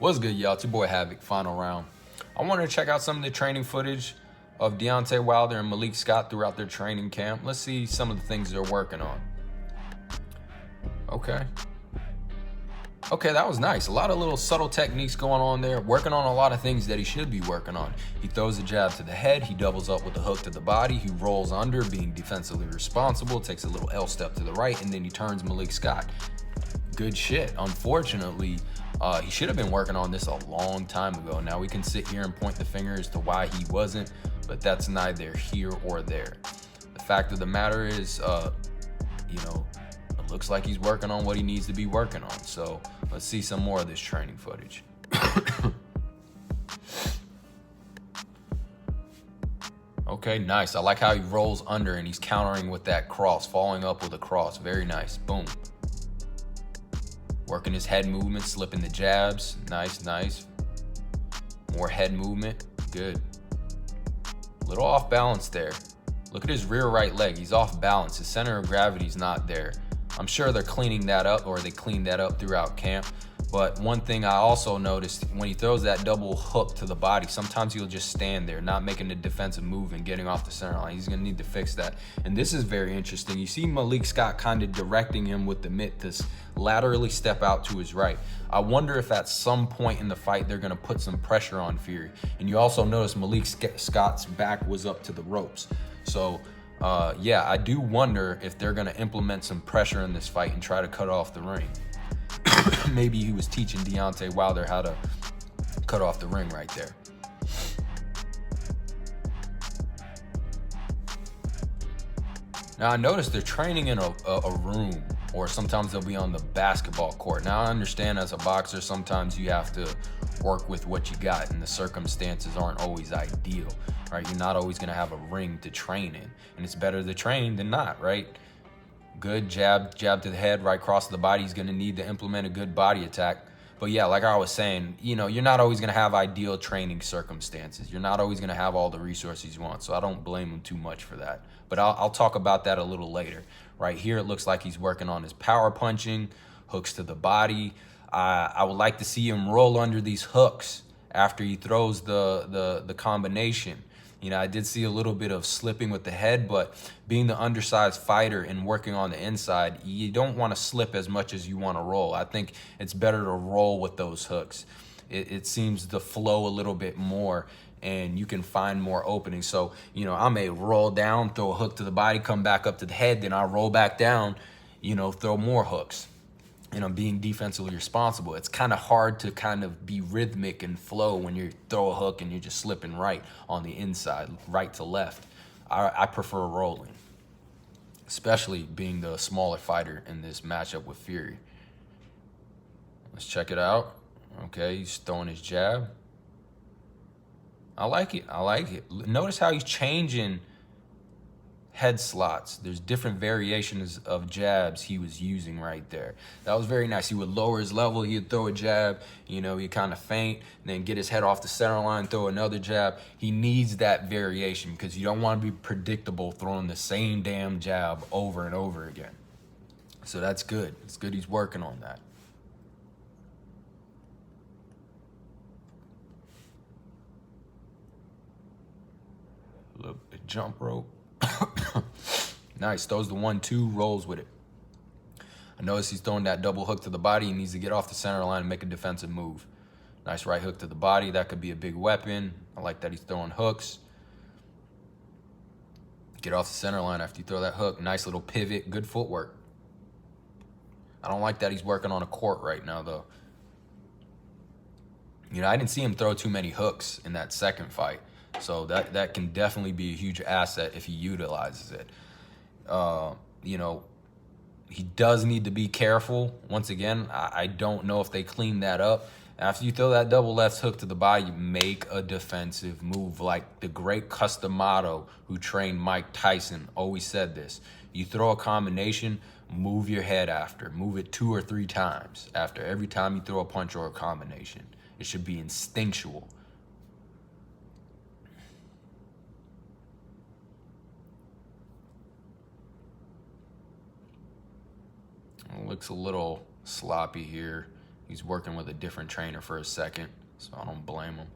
What's good, y'all? It's your boy Havoc, final round. I wanted to check out some of the training footage of Deontay Wilder and Malik Scott throughout their training camp. Let's see some of the things they're working on. Okay, that was nice. A lot of little subtle techniques going on there, working on a lot of things that he should be working on. He throws a jab to the head, he doubles up with a hook to the body, he rolls under, being defensively responsible, takes a little L step to the right, and then he turns Malik Scott. Good shit. Unfortunately, he should have been working on this a long time ago. Now we can sit here and point the finger as to why he wasn't, but that's neither here or there. The fact of the matter is, it looks like he's working on what he needs to be working on. So let's see some more of this training footage. Okay, nice. I like how he rolls under and he's countering with that cross, following up with a cross. Very nice. Boom. Working his head movement, slipping the jabs. Nice. More head movement. Good. A little off balance there. Look at his rear right leg. He's off balance. His center of gravity's not there. I'm sure they're cleaning that up, or they cleaned that up throughout camp. But one thing I also noticed, when he throws that double hook to the body, sometimes he'll just stand there, not making a defensive move and getting off the center line. He's gonna need to fix that. And this is very interesting. You see Malik Scott kind of directing him with the mitt to laterally step out to his right. I wonder if at some point in the fight, they're gonna put some pressure on Fury. And you also notice Malik Scott's back was up to the ropes. So yeah, I do wonder if they're gonna implement some pressure in this fight and try to cut off the ring. Maybe he was teaching Deontay Wilder how to cut off the ring right there. Now I noticed they're training in a room, or sometimes they'll be on the basketball court. Now I understand as a boxer, sometimes you have to work with what you got and the circumstances aren't always ideal, right? You're not always gonna have a ring to train in, and it's better to train than not, right? Good jab to the head, right across the body. He's gonna need to implement a good body attack. But yeah, like I was saying, you're not always gonna have ideal training circumstances. You're not always gonna have all the resources you want. So I don't blame him too much for that. But I'll talk about that a little later. Right here, it looks like he's working on his power punching, hooks to the body. I would like to see him roll under these hooks after he throws the combination. I did see a little bit of slipping with the head, but being the undersized fighter and working on the inside, you don't want to slip as much as you want to roll. I think it's better to roll with those hooks. It seems to flow a little bit more, and you can find more openings. So, I may roll down, throw a hook to the body, come back up to the head, then I roll back down, throw more hooks. Being defensively responsible. It's kind of hard to kind of be rhythmic and flow when you throw a hook and you're just slipping right on the inside, right to left. I prefer rolling, especially being the smaller fighter in this matchup with Fury. Let's check it out. Okay, he's throwing his jab. I like it. Notice how he's changing head slots. There's different variations of jabs he was using right there. That was very nice. He would lower his level, he'd throw a jab, he'd kind of feint, then get his head off the center line, throw another jab. He needs that variation because you don't want to be predictable throwing the same damn jab over and over again. So that's good. It's good he's working on that. A little bit of jump rope. Nice, throws the 1-2, rolls with it. I notice he's throwing that double hook to the body. He needs to get off the center line and make a defensive move. Nice right hook to the body. That could be a big weapon. I like that he's throwing hooks. Get off the center line after you throw that hook. Nice little pivot, good footwork. I don't like that he's working on a court right now, though. I didn't see him throw too many hooks in that second fight. So that can definitely be a huge asset if he utilizes it. He does need to be careful. Once again, I don't know if they clean that up. After you throw that double left hook to the body, you make a defensive move. Like the great Customato who trained Mike Tyson always said this. You throw a combination, move your head after. Move it 2 or 3 times after every time you throw a punch or a combination. It should be instinctual. Looks a little sloppy here. He's working with a different trainer for a second, so I don't blame him.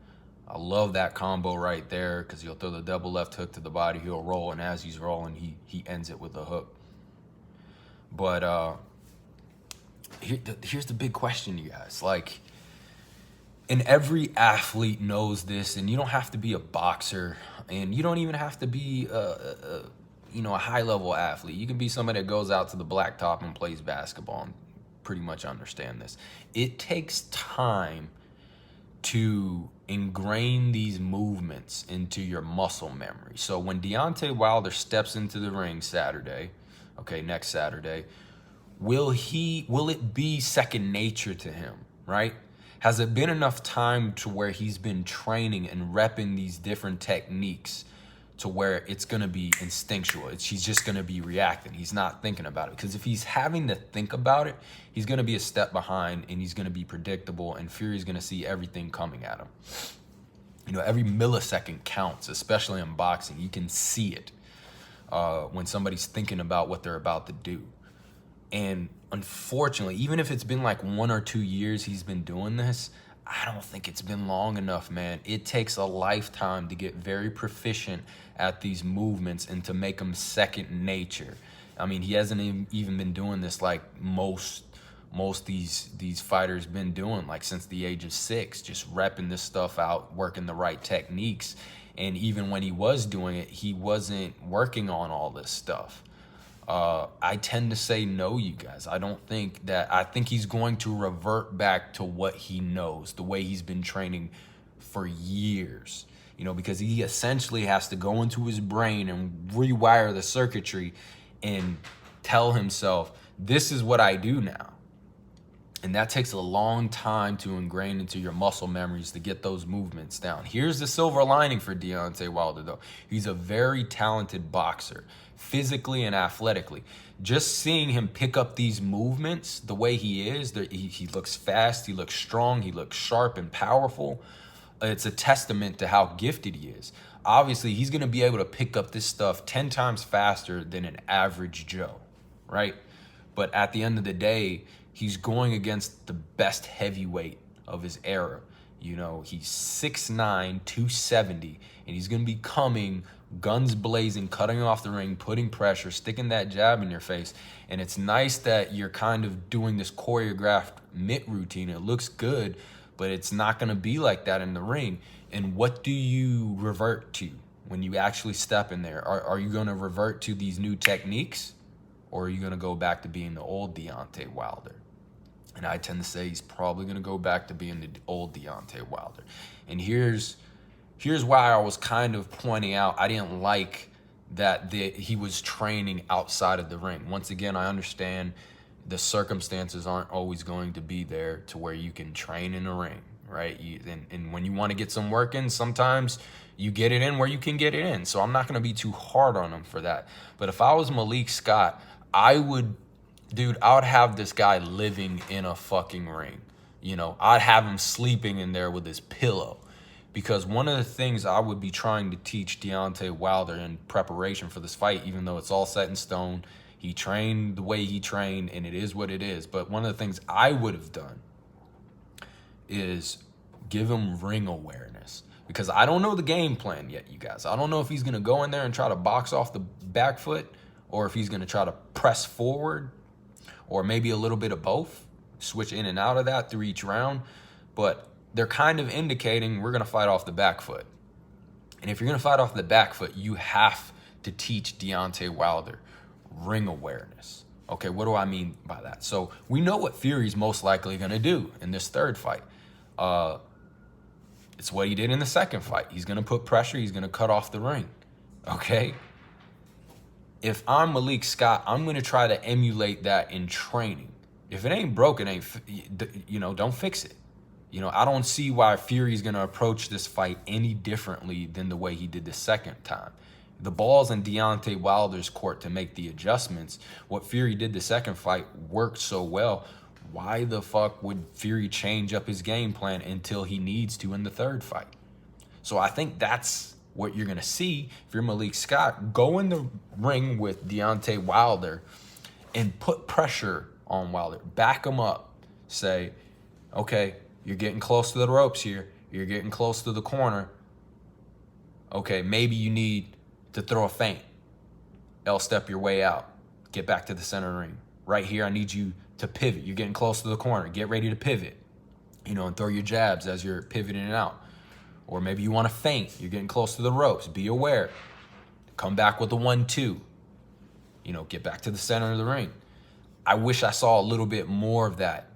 I love that combo right there because he'll throw the double left hook to the body, he'll roll, and as he's rolling, he ends it with a hook. But here's the big question, you guys. Like, and every athlete knows this, and you don't have to be a boxer, and you don't even have to be a high-level athlete. You can be somebody that goes out to the blacktop and plays basketball and pretty much understand this. It takes time to ingrain these movements into your muscle memory. So when Deontay Wilder steps into the ring next Saturday, will it be second nature to him, right? Has it been enough time to where he's been training and repping these different techniques to where it's going to be instinctual? He's just going to be reacting. He's not thinking about it. Because if he's having to think about it, he's going to be a step behind and he's going to be predictable, and Fury's going to see everything coming at him. Every millisecond counts, especially in boxing. You can see it when somebody's thinking about what they're about to do. And unfortunately, even if it's been like 1 or 2 years he's been doing this, I don't think it's been long enough, man. It takes a lifetime to get very proficient at these movements and to make them second nature. I mean, he hasn't even been doing this like most these fighters been doing, like since the age of 6, just repping this stuff out, working the right techniques. And even when he was doing it, he wasn't working on all this stuff. I tend to say no, you guys. I think he's going to revert back to what he knows, the way he's been training for years, because he essentially has to go into his brain and rewire the circuitry and tell himself, this is what I do now. And that takes a long time to ingrain into your muscle memories to get those movements down. Here's the silver lining for Deontay Wilder, though. He's a very talented boxer, physically and athletically. Just seeing him pick up these movements the way he is, he looks fast, he looks strong, he looks sharp and powerful. It's a testament to how gifted he is. Obviously, he's going to be able to pick up this stuff 10 times faster than an average Joe, right? But at the end of the day, he's going against the best heavyweight of his era. He's 6'9", 270, and he's going to be coming guns blazing, cutting off the ring, putting pressure, sticking that jab in your face. And it's nice that you're kind of doing this choreographed mitt routine. It looks good, but it's not going to be like that in the ring. And what do you revert to when you actually step in there? Are you going to revert to these new techniques, or are you going to go back to being the old Deontay Wilder? And I tend to say he's probably going to go back to being the old Deontay Wilder. And here's why I was kind of pointing out I didn't like that he was training outside of the ring. Once again, I understand the circumstances aren't always going to be there to where you can train in a ring, right? And when you want to get some work in, sometimes you get it in where you can get it in. So I'm not going to be too hard on him for that. But if I was Malik Scott, I would have this guy living in a fucking ring. I'd have him sleeping in there with his pillow. Because one of the things I would be trying to teach Deontay Wilder in preparation for this fight, even though it's all set in stone, he trained the way he trained, and it is what it is. But one of the things I would have done is give him ring awareness. Because I don't know the game plan yet, you guys. I don't know if he's going to go in there and try to box off the back foot, or if he's going to try to press forward, or maybe a little bit of both, switch in and out of that through each round. But they're kind of indicating we're going to fight off the back foot. And if you're going to fight off the back foot, you have to teach Deontay Wilder ring awareness. Okay, what do I mean by that? So we know what Fury's most likely going to do in this third fight. It's what he did in the second fight. He's going to put pressure. He's going to cut off the ring. Okay? If I'm Malik Scott, I'm going to try to emulate that in training. If it ain't broke, it ain't, don't fix it. I don't see why Fury's going to approach this fight any differently than the way he did the second time. The ball's in Deontay Wilder's court to make the adjustments. What Fury did the second fight worked so well. Why the fuck would Fury change up his game plan until he needs to in the third fight? So I think that's what you're going to see if you're Malik Scott. Go in the ring with Deontay Wilder and put pressure on Wilder. Back him up. Say, Okay, you're getting close to the ropes here. You're getting close to the corner. Okay, maybe you need to throw a feint. L-step your way out. Get back to the center of the ring. Right here, I need you to pivot. You're getting close to the corner. Get ready to pivot, and throw your jabs as you're pivoting out. Or maybe you want to feint. You're getting close to the ropes. Be aware. Come back with a 1-2. Get back to the center of the ring. I wish I saw a little bit more of that,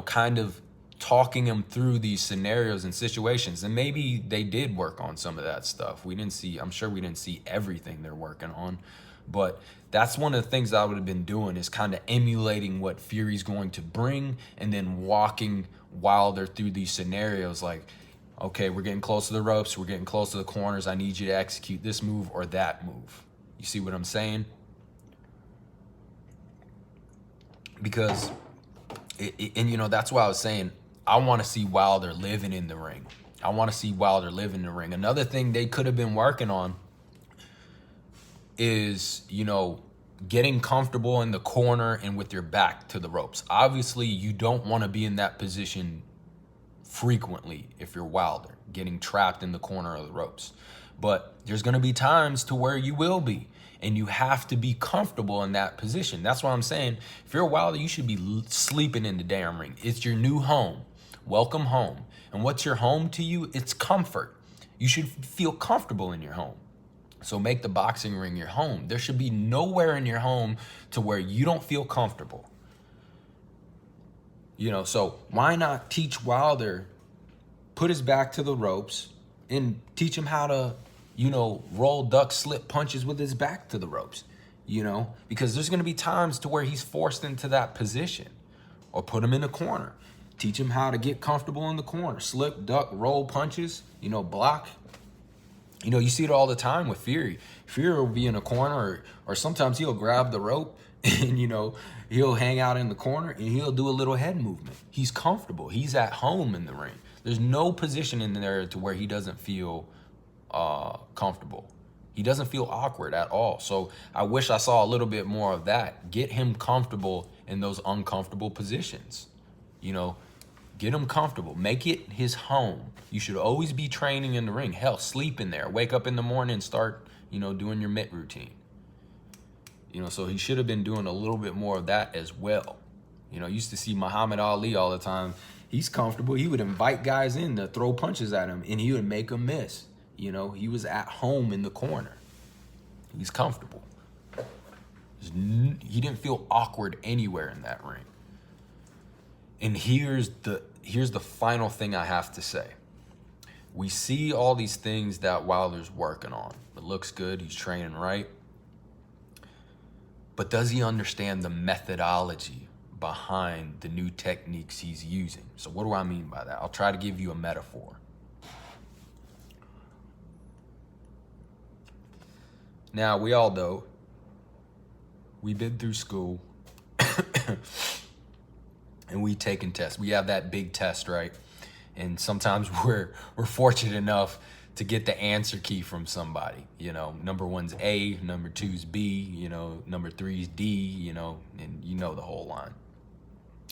kind of talking them through these scenarios and situations. And maybe they did work on some of that stuff. I'm sure we didn't see everything they're working on, but that's one of the things I would have been doing, is kind of emulating what Fury's going to bring and then walking Wilder through these scenarios. Like, okay, we're getting close to the ropes. We're getting close to the corners. I need you to execute this move or that move. You see what I'm saying? Because, that's why I was saying, I want to see Wilder living in the ring. I want to see Wilder live in the ring. Another thing they could have been working on is, getting comfortable in the corner and with your back to the ropes. Obviously, you don't want to be in that position frequently if you're Wilder, getting trapped in the corner of the ropes. But there's going to be times to where you will be, and you have to be comfortable in that position. That's why I'm saying, if you're Wilder, you should be sleeping in the damn ring. It's your new home. Welcome home. And what's your home to you? It's comfort. You should feel comfortable in your home. So make the boxing ring your home. There should be nowhere in your home to where you don't feel comfortable. So why not teach Wilder, put his back to the ropes, and teach him how to, roll, duck, slip punches with his back to the ropes, because there's going to be times to where he's forced into that position. Or put him in the corner. Teach him how to get comfortable in the corner. Slip, duck, roll punches, block. You see it all the time with Fury. Fury will be in a corner, or sometimes he'll grab the rope and, he'll hang out in the corner and he'll do a little head movement. He's comfortable. He's at home in the ring. There's no position in there to where he doesn't feel comfortable. He doesn't feel awkward at all. So I wish I saw a little bit more of that. Get him comfortable in those uncomfortable positions. Get him comfortable. Make it his home. You should always be training in the ring. Hell, sleep in there. Wake up in the morning and start, doing your mitt routine. So he should have been doing a little bit more of that as well. Used to see Muhammad Ali all the time. He's comfortable. He would invite guys in to throw punches at him, and he would make them miss. He was at home in the corner. He's comfortable. He didn't feel awkward anywhere in that ring. And here's the final thing I have to say. We see all these things that Wilder's working on. It looks good. He's training right. But does he understand the methodology behind the new techniques he's using? So what do I mean by that? I'll try to give you a metaphor. Now, we all know we've been through school and we've taken tests. We have that big test, right? And sometimes we're fortunate enough to get the answer key from somebody. Number 1's A, number 2's B, number 3's D, and the whole line.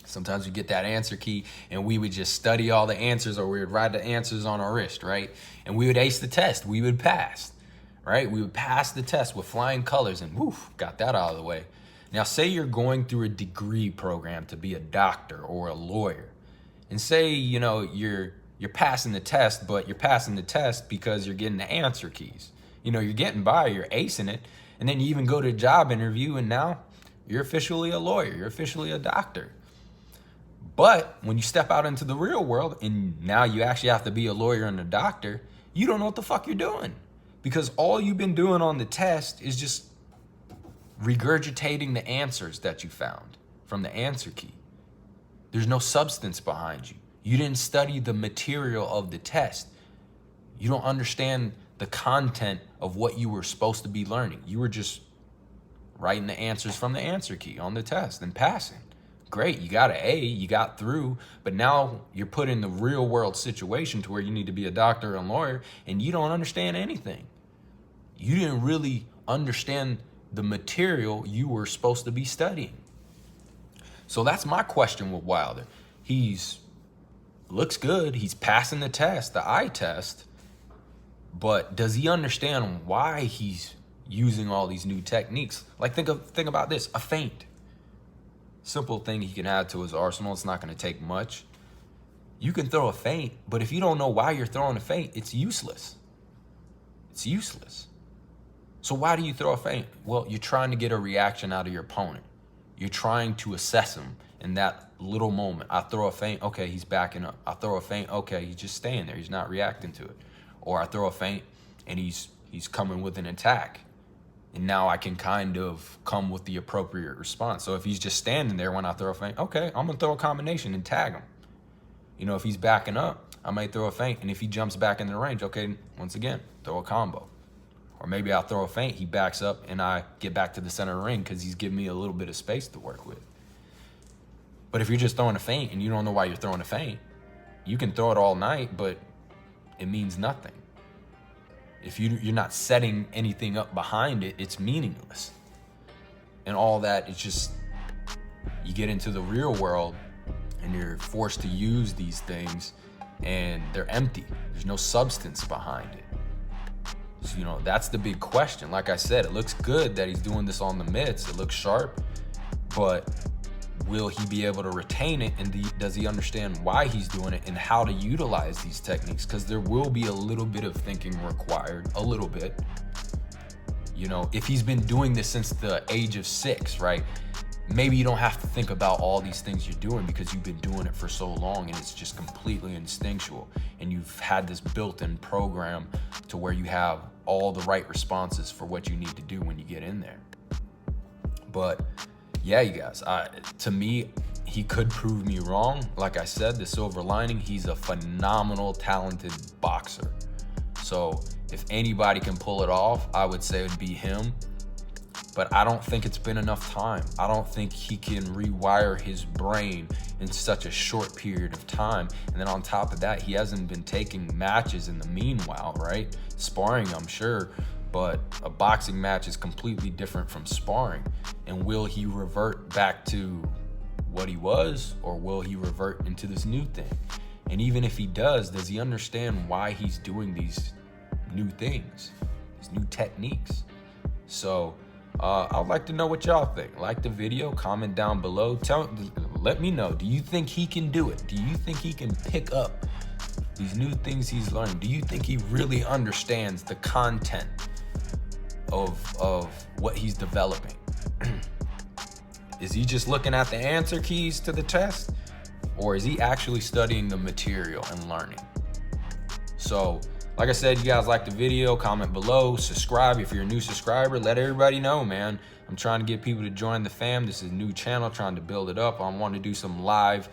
Sometimes we get that answer key and we would just study all the answers, or we would write the answers on our wrist, right? And we would ace the test. We would pass, right? We would pass the test with flying colors and woof, got that out of the way. Now, say you're going through a degree program to be a doctor or a lawyer. And say, you're passing the test, but you're passing the test because you're getting the answer keys. You're getting by, you're acing it. And then you even go to a job interview and now you're officially a lawyer. You're officially a doctor. But when you step out into the real world and now you actually have to be a lawyer and a doctor, you don't know what the fuck you're doing. Because all you've been doing on the test is just regurgitating the answers that you found from the answer key. There's no substance behind you. You didn't study the material of the test. You don't understand the content of what you were supposed to be learning. You were just writing the answers from the answer key on the test and passing. Great, you got an A, you got through, but now you're put in the real world situation to where you need to be a doctor and lawyer and you don't understand anything. You didn't really understand the material you were supposed to be studying. So that's my question with Wilder. He's looks good. He's passing the test, the eye test. But does he understand why he's using all these new techniques? Like think about this, a feint. Simple thing he can add to his arsenal. It's not going to take much. You can throw a feint, but if you don't know why you're throwing a feint, it's useless. It's useless. So why do you throw a feint? Well, you're trying to get a reaction out of your opponent. You're trying to assess him in that little moment. I throw a feint, okay, he's backing up. I throw a feint, okay, he's just staying there. He's not reacting to it. Or I throw a feint and he's coming with an attack. And now I can kind of come with the appropriate response. So if he's just standing there when I throw a feint, okay, I'm gonna throw a combination and tag him. You know, if he's backing up, I might throw a feint. And if he jumps back in the range, okay, once again, throw a combo. Or maybe I'll throw a feint, he backs up and I get back to the center of the ring because he's giving me a little bit of space to work with. But if you're just throwing a feint and you don't know why you're throwing a feint, you can throw it all night, but it means nothing. If you're not setting anything up behind it, it's meaningless. And all that, it's just, you get into the real world and you're forced to use these things and they're empty. There's no substance behind it. So, you know, that's the big question. Like I said, it looks good that he's doing this on the mitts. It looks sharp, but will he be able to retain it? And does he understand why he's doing it and how to utilize these techniques? Because there will be a little bit of thinking required, a little bit. You know, if he's been doing this since the age of 6, right? Maybe you don't have to think about all these things you're doing because you've been doing it for so long and it's just completely instinctual. And you've had this built-in program to where you have all the right responses for what you need to do when you get in there. But yeah, you guys, to me, he could prove me wrong. Like I said, the silver lining, he's a phenomenal, talented boxer. So if anybody can pull it off, I would say it would be him. But I don't think it's been enough time. I don't think he can rewire his brain in such a short period of time. And then on top of that, he hasn't been taking matches in the meanwhile, right? Sparring, I'm sure, but a boxing match is completely different from sparring. And will he revert back to what he was, or will he revert into this new thing? And even if he does he understand why he's doing these new things, these new techniques? So I'd like to know what y'all think. Like the video, comment down below. Let me know, do you think he can do it? Do you think he can pick up these new things he's learning? Do you think he really understands the content of what he's developing? Is he just looking at the answer keys to the test? Or is he actually studying the material and learning? So, like I said, you guys like the video, comment below, subscribe if you're a new subscriber, let everybody know, man. I'm trying to get people to join the fam. This is a new channel, trying to build it up. I want to do some live,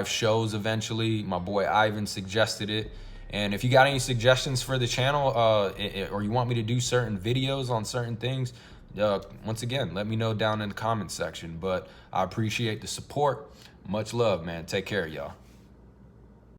shows eventually. My boy Ivan suggested it. And if you got any suggestions for the channel, or you want me to do certain videos on certain things, once again, let me know down in the comment section. But I appreciate the support. Much love, man. Take care, y'all.